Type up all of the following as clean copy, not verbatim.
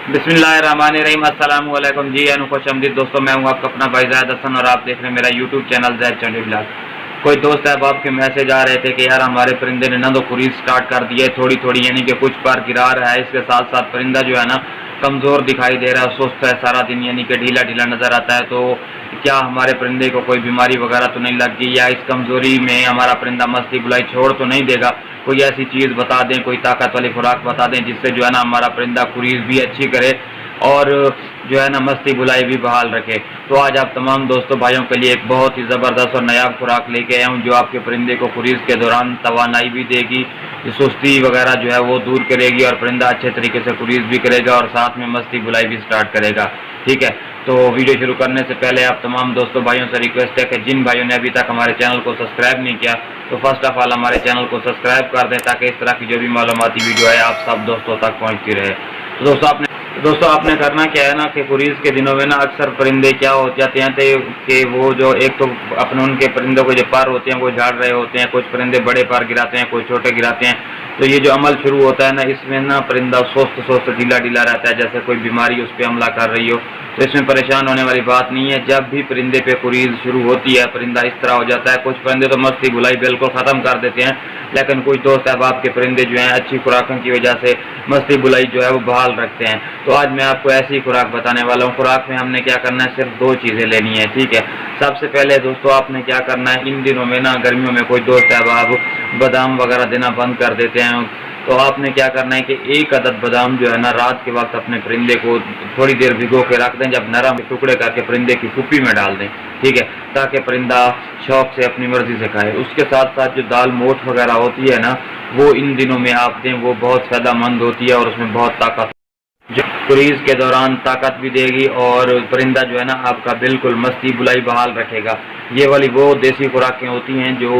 बिस्मिल्लाहिर्रहमानिर्रहीम। अस्सलाम वालेकुम जी, खुश दोस्तों, मैं हूँ आपका अपना भाई ज़ाहिद हसन और आप देख रहे हैं मेरा YouTube channel Zahid Chandi blog. कोई दोस्त अहबाब के मैसेज आ रहे थे कि यार हमारे परिंदे ने ना तो खुरीद स्टार्ट कर दी है थोड़ी थोड़ी, यानी कि कुछ बार गिरा रहा है, इसके साथ साथ परिंदा जो है ना कमज़ोर दिखाई दे रहा है, सुस्त है सारा दिन, यानी कि ढीला ढीला नज़र आता है। तो क्या हमारे परिंदे को कोई बीमारी वगैरह तो नहीं लग गई, या इस कमज़ोरी में हमारा परिंदा मस्ती बुलाई छोड़ तो नहीं देगा? कोई ऐसी चीज़ बता दें, कोई ताकत वाली खुराक बता दें जिससे जो है ना हमारा परिंदा खुरीद भी अच्छी करे और जो है ना मस्ती बुलाई भी बहाल रखे। तो आज आप तमाम दोस्तों भाइयों के लिए एक बहुत ही ज़बरदस्त और नायाब खुराक लेके आया हूँ जो आपके परिंदे को खुरीद के दौरान तवानाई भी देगी, सुस्ती वगैरह जो है वो दूर करेगी और परिंदा अच्छे तरीके से खुरीद भी करेगा और साथ में मस्ती बुलाई भी स्टार्ट करेगा। ठीक है, तो वीडियो शुरू करने से पहले आप तमाम दोस्तों भाइयों से रिक्वेस्ट है कि जिन भाइयों ने अभी तक हमारे चैनल को सब्सक्राइब नहीं किया तो फर्स्ट ऑफ ऑल हमारे चैनल को सब्सक्राइब कर दें ताकि इस तरह की जो भी मालूमाती वीडियो है आप सब दोस्तों तक पहुँचती रहे। तो दोस्तों आपने करना क्या है ना कि खुरीद के दिनों में ना अक्सर परिंदे क्या हो जाते हैं कि वो जो एक तो अपने उनके परिंदों के जो पर होते हैं वो झाड़ रहे होते हैं, कुछ परिंदे बड़े पर गिराते हैं, कुछ छोटे गिराते हैं। तो ये जो अमल शुरू होता है ना इसमें ना परिंदा सुस्त ढीला ढीला रहता है, जैसे कोई बीमारी उस पर हमला कर रही हो। तो इसमें परेशान होने वाली बात नहीं है। जब भी परिंदे पे खुरीद शुरू होती है परिंदा इस तरह हो जाता है। कुछ परिंदे तो मस्ती बुलाई बिल्कुल ख़त्म कर देते हैं, लेकिन कुछ दोस्त अहबाब के परिंदे जो हैं अच्छी खुराकों की वजह से मस्ती बुलाई जो है वो बहाल रखते हैं। तो आज मैं आपको ऐसी खुराक बताने वाला हूँ। खुराक में हमने क्या करना है, सिर्फ दो चीज़ें लेनी है। ठीक है, सबसे पहले दोस्तों आपने क्या करना है, इन दिनों में ना गर्मियों में कोई दोस्त अहबाब बादाम वगैरह देना बंद कर देते हैं। तो आपने क्या करना है कि एक अदद बादाम जो है ना रात के वक्त अपने परिंदे को थोड़ी देर भिगो के रख दें, जब नरम टुकड़े करके परिंदे की कुप्पी में डाल दें। ठीक है, ताकि परिंदा शौक से अपनी मर्जी से खाए। उसके साथ साथ जो दाल मोठ वगैरह होती है ना वो इन दिनों में आप दें, वो बहुत फ़ायदेमंद होती है और उसमें बहुत ताकत जो खुरीद के दौरान ताकत भी देगी और परिंदा जो है ना आपका बिल्कुल मस्ती बुलाई बहाल रखेगा। ये वाली वो देसी खुराकें होती हैं जो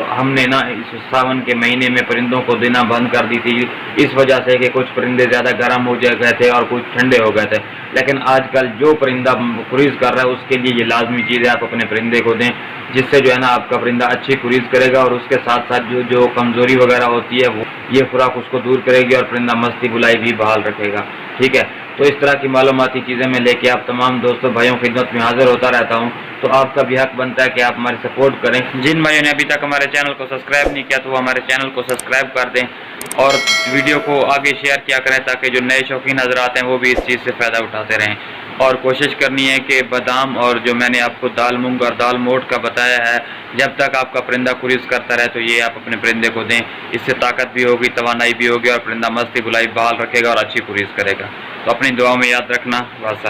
हमने ना इस सावन के महीने में परिंदों को देना बंद कर दी थी, इस वजह से कि कुछ परिंदे ज़्यादा गर्म हो गए थे और कुछ ठंडे हो गए थे। लेकिन आजकल जो परिंदा खुरीद कर रहा है उसके लिए ये लाजमी चीज़ है आप अपने परिंदे को दें, जिससे जो है ना आपका परिंदा अच्छी खुरीद करेगा और उसके साथ साथ जो कमज़ोरी वगैरह होती है वो ये खुराक उसको दूर करेगी और परिंदा मस्ती बुलाई भी बहाल रखेगा। ठीक है, तो इस तरह की मालूमाती चीज़ें मैं लेके आप तमाम दोस्तों भाइयों की खिदमत में हाजिर होता रहता हूँ। तो आपका भी हक बनता है कि आप हमारी सपोर्ट करें। जिन भाइयों ने अभी तक हमारे चैनल को सब्सक्राइब नहीं किया तो वो हमारे चैनल को सब्सक्राइब कर दें और वीडियो को आगे शेयर किया करें ताकि जो नए शौकीन हज़रात हैं वो भी इस चीज़ से फ़ायदा उठाते रहें। और कोशिश करनी है कि बादाम और जो मैंने आपको दाल मूंग और दाल मोठ का बताया है, जब तक आपका परिंदा खुरीद करता रहे तो ये आप अपने परिंदे को दें। इससे ताकत भी होगी, तवानाई भी होगी और परिंदा मस्ती बुलाई बहाल रखेगा और अच्छी खुरीद करेगा। तो अपनी दुआओं में याद रखना। बस।